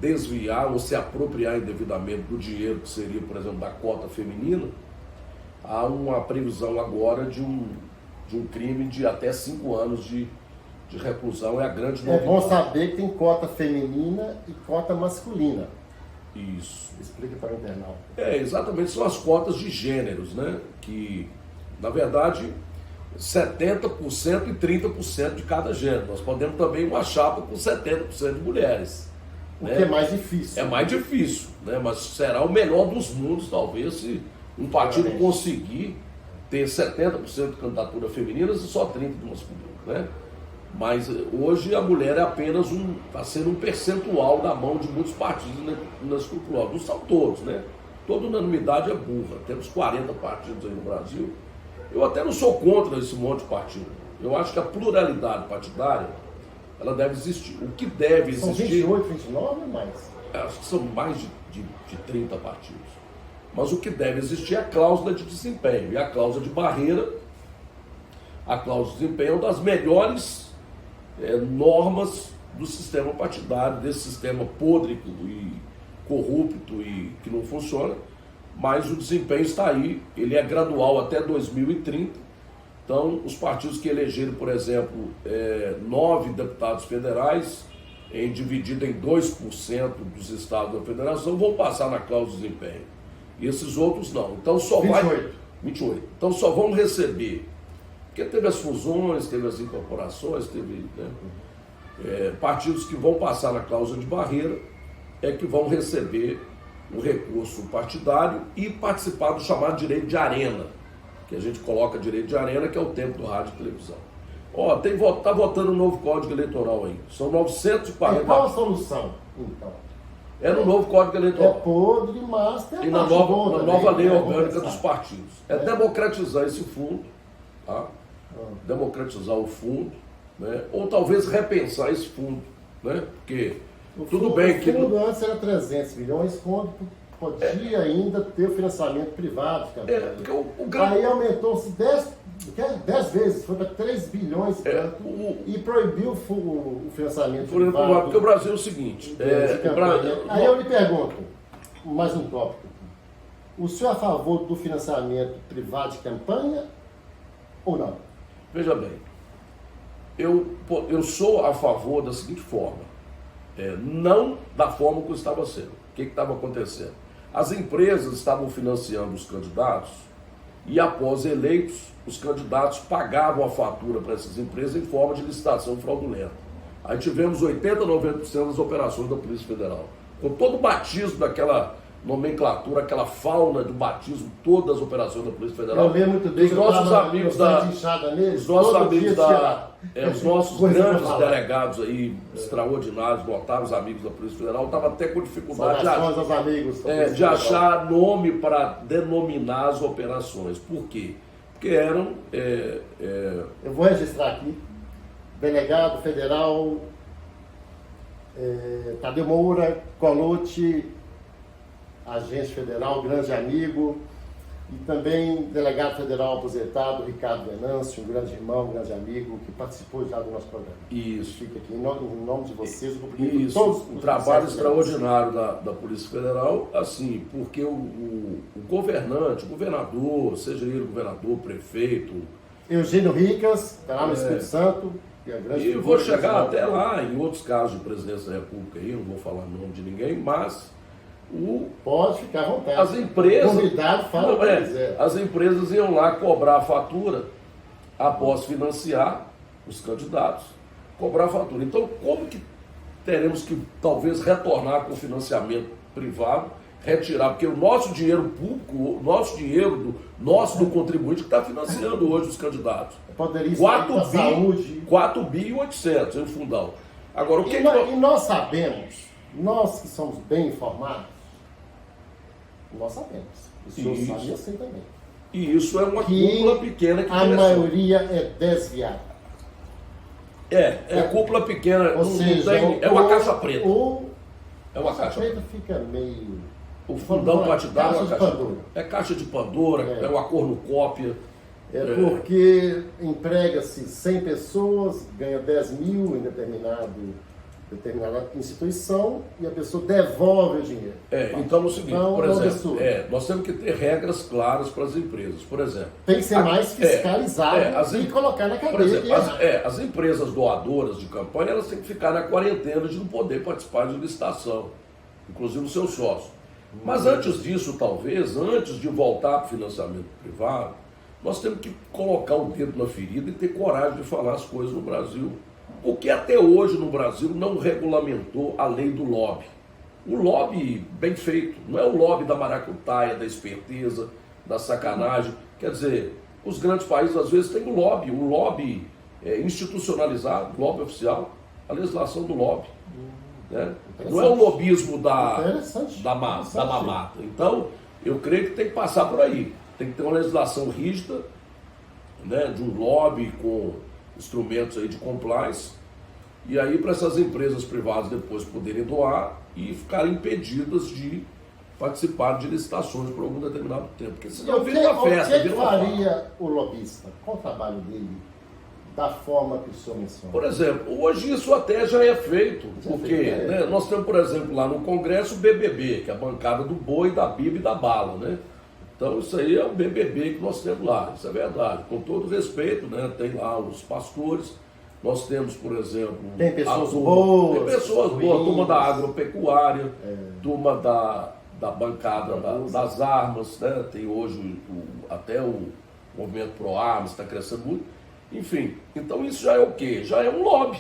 Speaker 2: desviar ou se apropriar indevidamente do dinheiro que seria, por exemplo, da cota feminina. Há uma previsão agora de um crime de até 5 anos de reclusão. É a grande novidade.
Speaker 1: É bom saber que tem cota feminina e cota masculina.
Speaker 2: Isso.
Speaker 1: Explica para o internauta.
Speaker 2: Exatamente, são as cotas de gêneros, né? Que, na verdade, 70% e 30% de cada gênero. Nós podemos também uma chapa com 70% de mulheres.
Speaker 1: O que é mais difícil.
Speaker 2: É mais difícil, né? Mas será o melhor dos mundos, talvez, se um partido conseguir ter 70% de candidatura femininas e só 30% de masculino, né? Mas hoje a mulher é apenas está sendo um percentual da mão de muitos partidos inescrupulosos. Não são todos, né? Toda unanimidade é burra. Temos 40 partidos aí no Brasil. Eu até não sou contra esse monte de partido. Eu acho que a pluralidade partidária, ela deve existir. O que deve existir...
Speaker 1: São 28, 29 ou mais?
Speaker 2: Acho que são mais de 30 partidos. Mas o que deve existir é a cláusula de desempenho. E a cláusula de barreira, a cláusula de desempenho é uma das melhores normas do sistema partidário, desse sistema podre e corrupto e que não funciona. Mas o desempenho está aí, ele é gradual até 2030. Então, os partidos que elegeram, por exemplo, 9 deputados federais, dividido em 2% dos estados da federação, vão passar na cláusula de desempenho. E esses outros não. Então, só 28. Então, só vão receber. Porque teve as fusões, teve as incorporações, teve partidos que vão passar na cláusula de barreira, que vão receber o recurso partidário e participar do chamado direito de arena, que a gente coloca direito de arena, que é o tempo do rádio e televisão. Está votando um novo Código Eleitoral aí. São 940...
Speaker 1: E qual a solução, então?
Speaker 2: É no novo Código Eleitoral.
Speaker 1: É podre, mas tem
Speaker 2: e na nova lei orgânica dos partidos. Democratizar esse fundo, tá? Democratizar o fundo, né? Ou talvez repensar esse fundo, né? Porque tudo bem que...
Speaker 1: O fundo antes era 300 milhões, quando podia ainda ter o financiamento privado. Aí aumentou-se 10 vezes, foi para 3 bilhões e proibiu o financiamento privado.
Speaker 2: Porque o Brasil é o seguinte...
Speaker 1: Aí eu lhe pergunto, mais um tópico. O senhor é a favor do financiamento privado de campanha ou não?
Speaker 2: Veja bem, eu sou a favor da seguinte forma, não da forma como estava sendo. O que estava acontecendo? As empresas estavam financiando os candidatos e, após eleitos, os candidatos pagavam a fatura para essas empresas em forma de licitação fraudulenta. Aí tivemos 80%, 90% das operações da Polícia Federal. Com todo o batismo daquela nomenclatura, aquela fauna do batismo, todas as operações da Polícia Federal.
Speaker 1: Eu lembro muito bem.
Speaker 2: Os nossos amigos os nossos grandes delegados aí, extraordinários, notáveis amigos da Polícia Federal, estavam até com dificuldade de achar nome para denominar as operações. Por quê? Porque eram...
Speaker 1: Eu vou registrar aqui. Delegado Federal Tadeu Moura, Colucci, agente federal, grande amigo, e também delegado federal aposentado, Ricardo Venâncio, um grande irmão, um grande amigo, que participou já do nosso programa.
Speaker 2: Isso.
Speaker 1: Fica aqui em nome de vocês, eu cumprimento
Speaker 2: Isso,
Speaker 1: todos
Speaker 2: um
Speaker 1: os
Speaker 2: trabalho
Speaker 1: policiais
Speaker 2: extraordinário da Polícia Federal, assim, porque o governante, o governador, seja ele governador, prefeito...
Speaker 1: Eugênio Ricas, está lá no Espírito Santo.
Speaker 2: E vou chegar até lá, em outros casos de presidência da República, aí, não vou falar o nome de ninguém, mas
Speaker 1: pode ficar à vontade.
Speaker 2: As empresas...
Speaker 1: Convidado, fala o que quiser.
Speaker 2: As empresas iam lá cobrar a fatura após financiar os candidatos, cobrar a fatura. Então, como que teremos que, talvez, retornar com o financiamento privado, retirar, porque o nosso dinheiro público, o nosso dinheiro do contribuinte que está financiando hoje os candidatos.
Speaker 1: Poderia estar com a saúde.
Speaker 2: 4 bi e 800 em fundão. Agora, o que
Speaker 1: e nós sabemos, nós que somos bem informados, nós sabemos. O senhor sabe assim também.
Speaker 2: E isso é uma cúpula pequena que
Speaker 1: a maioria é desviada.
Speaker 2: É cúpula pequena,
Speaker 1: ou seja,
Speaker 2: é uma caixa preta.
Speaker 1: É uma caixa preta fica meio...
Speaker 2: O fundão partidário é uma caixa preta. É caixa de Pandora, é uma cornucópia.
Speaker 1: Porque emprega-se 100 pessoas, ganha 10 mil em determinada instituição e a pessoa devolve o dinheiro.
Speaker 2: Então é o seguinte, por exemplo, nós temos que ter regras claras para as empresas. Por exemplo,
Speaker 1: tem que ser mais fiscalizado e colocar na cadeia.
Speaker 2: Por exemplo, as empresas doadoras de campanha, elas têm que ficar na quarentena de não poder participar de licitação, inclusive o seu sócio. Mas antes disso, talvez, antes de voltar para o financiamento privado, nós temos que colocar o dedo na ferida e ter coragem de falar as coisas no Brasil. Porque até hoje no Brasil não regulamentou a lei do lobby. O lobby bem feito, não é o lobby da maracutaia, da esperteza, da sacanagem. Quer dizer, os grandes países às vezes têm o lobby institucionalizado, o lobby oficial, a legislação do lobby. Né? Não é o lobismo da mamata. Então, eu creio que tem que passar por aí. Tem que ter uma legislação rígida, né, de um lobby com instrumentos aí de compliance, e aí para essas empresas privadas depois poderem doar e ficarem impedidas de participar de licitações por algum determinado tempo. Porque senão vira uma festa.
Speaker 1: O que faria o lobista? Qual o trabalho dele? Da forma que o senhor menciona.
Speaker 2: Por exemplo, hoje isso até já é feito, porque né, nós temos, por exemplo, lá no Congresso o BBB, que é a bancada do boi, da biba e da bala, né? Então isso aí é o BBB que nós temos lá, isso é verdade, com todo respeito, né? Tem lá os pastores, nós temos, por exemplo...
Speaker 1: Tem pessoas boas.
Speaker 2: Tem pessoas boas, turma da agropecuária, turma da bancada das armas, né? Tem hoje até o movimento pró-armas, está crescendo muito. Enfim, então isso já é o quê? Já é um lobby.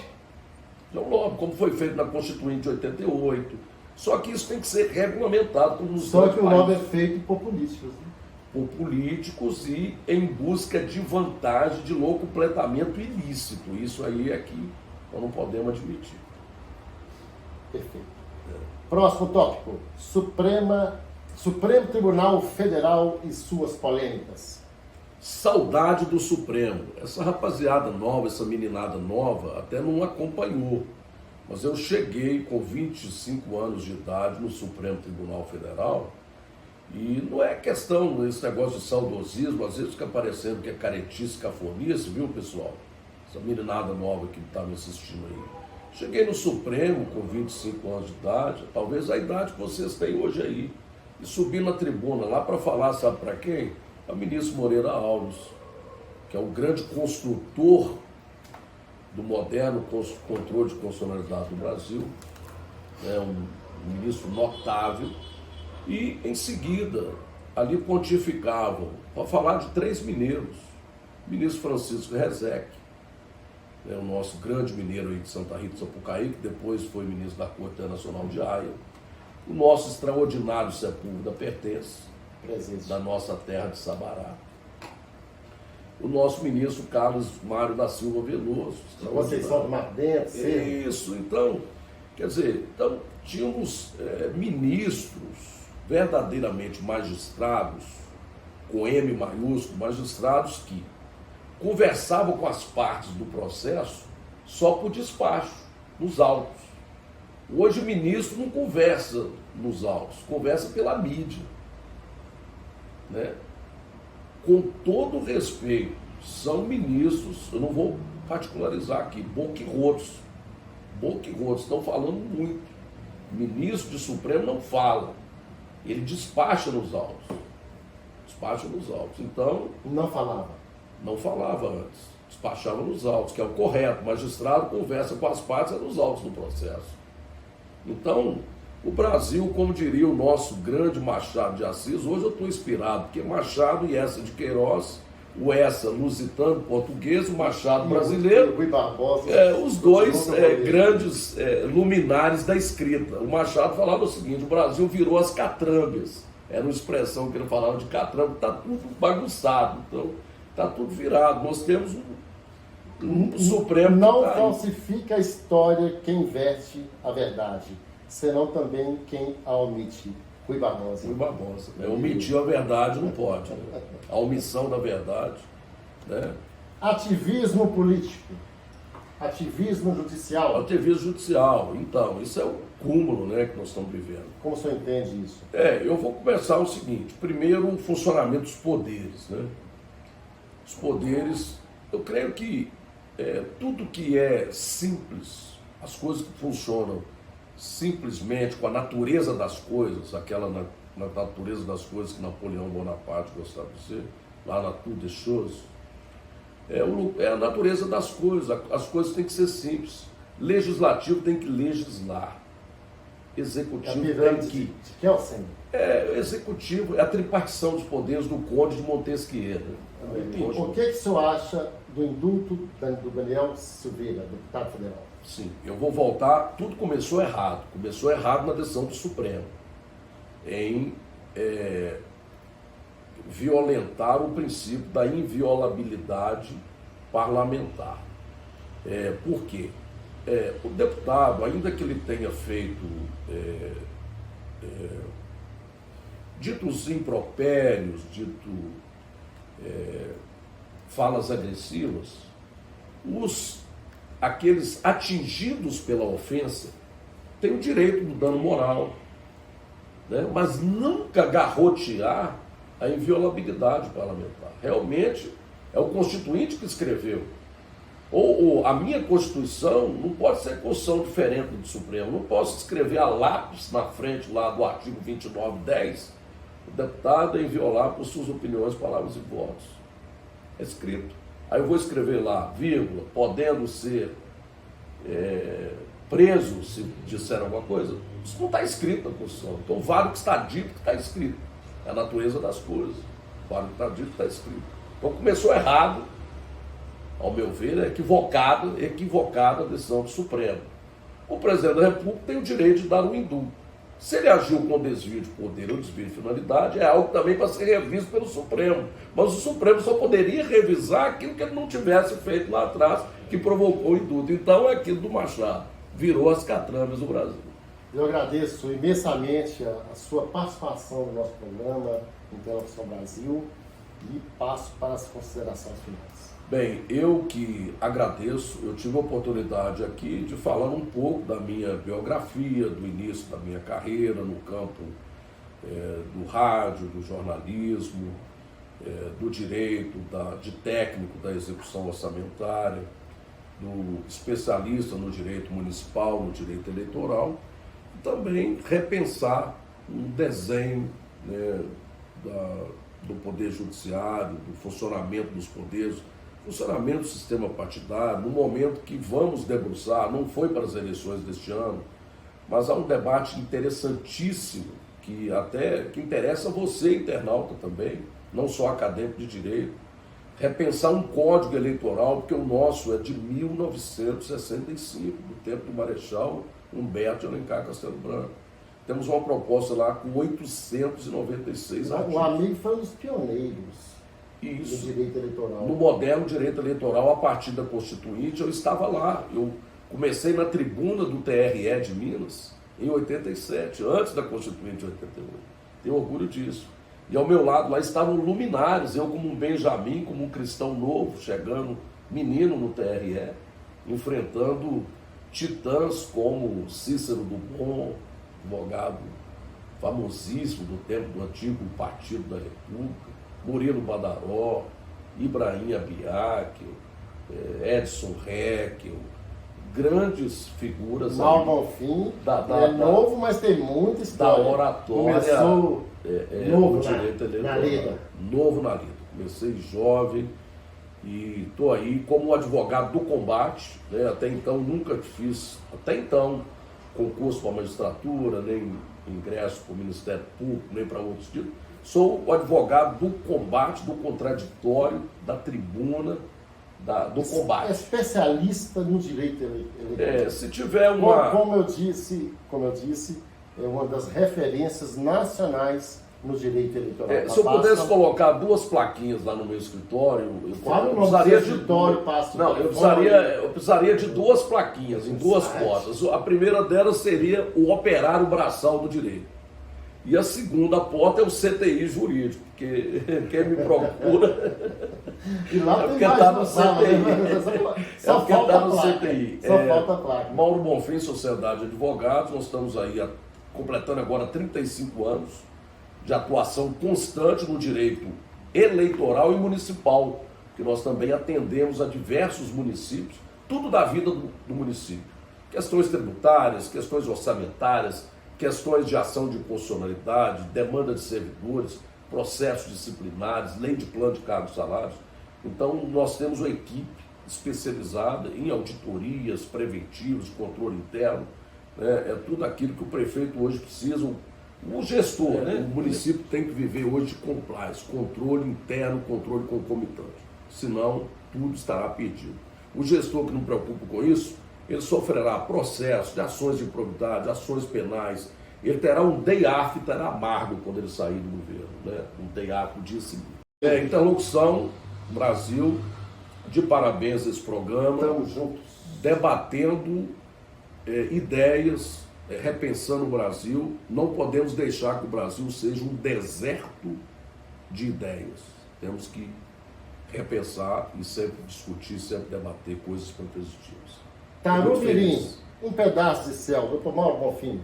Speaker 2: Já é um lobby, como foi feito na Constituinte de 88. Só que isso tem que ser regulamentado por uns
Speaker 1: Só que o lobby é feito por políticos. Né?
Speaker 2: Por políticos e em busca de vantagem de locupletamento ilícito. Isso aí é que nós não podemos admitir.
Speaker 1: Perfeito. Próximo tópico. Supremo Tribunal Federal e suas polêmicas.
Speaker 2: Saudade do Supremo. Essa rapaziada nova, essa meninada nova, até não acompanhou. Mas eu cheguei com 25 anos de idade no Supremo Tribunal Federal e não é questão desse negócio de saudosismo, às vezes fica parecendo que é caretice, cafonice, viu, pessoal? Essa meninada nova que está me assistindo aí. Cheguei no Supremo com 25 anos de idade, talvez a idade que vocês têm hoje aí, e subi na tribuna lá para falar, sabe para quem? A ministra Moreira Alves, que é o grande construtor do moderno controle de constitucionalidade do Brasil, é um ministro notável, e em seguida ali pontificavam para falar de 3 mineiros, o ministro Francisco Rezec, o nosso grande mineiro aí de Santa Rita, Sapucaí, que depois foi ministro da Corte Internacional de Haia, o nosso extraordinário Sepúlveda Pertence, da nossa terra de Sabará, o nosso ministro Carlos Mário da Silva Veloso.
Speaker 1: Vocês são do Mar Dentro,
Speaker 2: isso, então, quer dizer, tínhamos ministros verdadeiramente magistrados, com M maiúsculo, magistrados que conversavam com as partes do processo só por despacho, nos autos. Hoje o ministro não conversa nos autos, conversa pela mídia. Né? Com todo respeito, são ministros, eu não vou particularizar aqui, boquirrotos, estão falando muito. O ministro de Supremo não fala, ele despacha nos autos. Então,
Speaker 1: Não falava.
Speaker 2: não falava antes, despachava nos autos, que é o correto. O magistrado conversa com as partes nos autos do processo. Então, o Brasil, como diria o nosso grande Machado de Assis, hoje eu estou inspirado, porque Machado e Eça de Queiroz, o Eça lusitano português, o Machado brasileiro,
Speaker 1: Rui Barbosa,
Speaker 2: os dois grandes luminares da escrita. O Machado falava o seguinte: o Brasil virou as catrambas. Era uma expressão que ele falava de catramba, está tudo bagunçado, então está tudo virado. Nós temos um Supremo.
Speaker 1: Não falsifica a história quem veste a verdade, senão também quem a omite. Rui Barbosa.
Speaker 2: Omitir a verdade não pode. Né? A omissão da verdade. Né?
Speaker 1: Ativismo político. Ativismo judicial.
Speaker 2: Ativismo judicial. Então, isso é o cúmulo, né, que nós estamos vivendo.
Speaker 1: Como o senhor entende isso?
Speaker 2: Eu vou começar o seguinte. Primeiro, o funcionamento dos poderes. Né? Os poderes, eu creio que tudo que é simples, as coisas que funcionam simplesmente com a natureza das coisas, aquela na natureza das coisas que Napoleão Bonaparte gostava de dizer, lá na Tour de Choses, é a natureza das coisas. As coisas têm que ser simples. Legislativo tem que legislar. Executivo tem que...
Speaker 1: De Kelsen.
Speaker 2: Executivo é a tripartição dos poderes do Conde de Montesquieu.
Speaker 1: O que o senhor acha do indulto do Daniel Silveira, deputado federal?
Speaker 2: Sim, eu vou voltar. Tudo começou errado. Começou errado na decisão do Supremo, em violentar o princípio da inviolabilidade parlamentar. Por quê? O deputado, ainda que ele tenha feito ditos impropérios, falas agressivas, aqueles atingidos pela ofensa têm o direito do dano moral, né? Mas nunca garrotear a inviolabilidade parlamentar. Realmente é o Constituinte que escreveu. Ou a minha Constituição não pode ser Constituição diferente do Supremo. Não posso escrever a lápis na frente lá do artigo 29.10, o deputado é inviolável por suas opiniões, palavras e votos. É escrito. Aí eu vou escrever lá, vírgula, podendo ser preso se disser alguma coisa. Isso não está escrito na Constituição. Então vale o que está dito que está escrito. É a natureza das coisas. Vale o que está dito que está escrito. Então começou errado, ao meu ver, é equivocada a decisão do Supremo. O presidente da República tem o direito de dar um indulto. Se ele agiu com desvio de poder ou desvio de finalidade, é algo também para ser revisto pelo Supremo. Mas o Supremo só poderia revisar aquilo que ele não tivesse feito lá atrás, que provocou o indulto. Então é aquilo do Machado. Virou as catrambas do Brasil.
Speaker 1: Eu agradeço imensamente a sua participação no nosso programa Interlocução Brasil e passo para as considerações finais.
Speaker 2: Bem, eu que agradeço, eu tive a oportunidade aqui de falar um pouco da minha biografia, do início da minha carreira no campo do rádio, do jornalismo, do direito, de técnico da execução orçamentária, do especialista no direito municipal, no direito eleitoral, e também repensar um desenho, né, do Poder Judiciário, do funcionamento dos poderes, funcionamento do sistema partidário, no momento que vamos debruçar, não foi para as eleições deste ano, mas há um debate interessantíssimo que interessa a você, internauta também, não só acadêmico de direito, repensar um código eleitoral, porque o nosso é de 1965, do tempo do Marechal Humberto de Alencar Castelo Branco. Temos uma proposta lá com 896 artigos.
Speaker 1: O amigo foi um dos pioneiros.
Speaker 2: Isso.
Speaker 1: Do direito eleitoral.
Speaker 2: No moderno direito eleitoral, a partir da Constituinte, eu estava lá. Eu comecei na tribuna do TRE de Minas em 87, antes da Constituinte de 88. Tenho orgulho disso. E ao meu lado lá estavam luminares, eu como um Benjamin, como um cristão novo, chegando menino no TRE, enfrentando titãs como Cícero Dumont, advogado famosíssimo do tempo do antigo Partido da República, Murilo Badaró, Ibrahim Abiakel, Edson Heckel, grandes figuras.
Speaker 1: Mauro Bonfim, novo, mas tem muita história.
Speaker 2: Da oratória.
Speaker 1: Começou novo
Speaker 2: direito eleitoral.
Speaker 1: Na lida.
Speaker 2: Novo na lida. Comecei jovem e estou aí como advogado do combate, né? Até então nunca fiz, concurso para a magistratura, nem ingresso para o Ministério Público, nem para outros títulos. Sou o advogado do combate, do contraditório, da tribuna, do combate.
Speaker 1: É especialista no direito eleitoral.
Speaker 2: Se tiver uma...
Speaker 1: Como eu disse, é uma das referências nacionais no direito eleitoral.
Speaker 2: Se eu pudesse colocar duas plaquinhas lá no meu escritório,
Speaker 1: eu precisaria de
Speaker 2: eu precisaria de duas plaquinhas em duas portas. A primeira delas seria o operário braçal do direito. E a segunda porta é o CTI jurídico, porque quem me procura
Speaker 1: e lá
Speaker 2: é porque está no CTI.
Speaker 1: Só falta a placa.
Speaker 2: CTI.
Speaker 1: Só falta a placa.
Speaker 2: Mauro Bonfim, Sociedade de Advogados, nós estamos aí completando agora 35 anos de atuação constante no direito eleitoral e municipal, que nós também atendemos a diversos municípios, tudo da vida do município. Questões tributárias, questões orçamentárias, questões de ação de constitucionalidade, demanda de servidores, processos disciplinares, lei de plano de cargos e salários. Então, nós temos uma equipe especializada em auditorias preventivas, controle interno, né? É tudo aquilo que o prefeito hoje precisa, o gestor, né? O município tem que viver hoje de compliance, controle interno, controle concomitante. Senão, tudo estará perdido. O gestor que não preocupa com isso, ele sofrerá processos de ações de improbidade, ações penais. Ele terá um day after, terá amargo quando ele sair do governo, né? Um day after no dia seguinte. Interlocução, Brasil, de parabéns a esse programa.
Speaker 1: Estamos juntos.
Speaker 2: Debatendo ideias, repensando o Brasil. Não podemos deixar que o Brasil seja um deserto de ideias. Temos que repensar e sempre discutir, sempre debater coisas positivas.
Speaker 1: Tarumirim, um pedaço de céu, doutor Mauro Bonfim.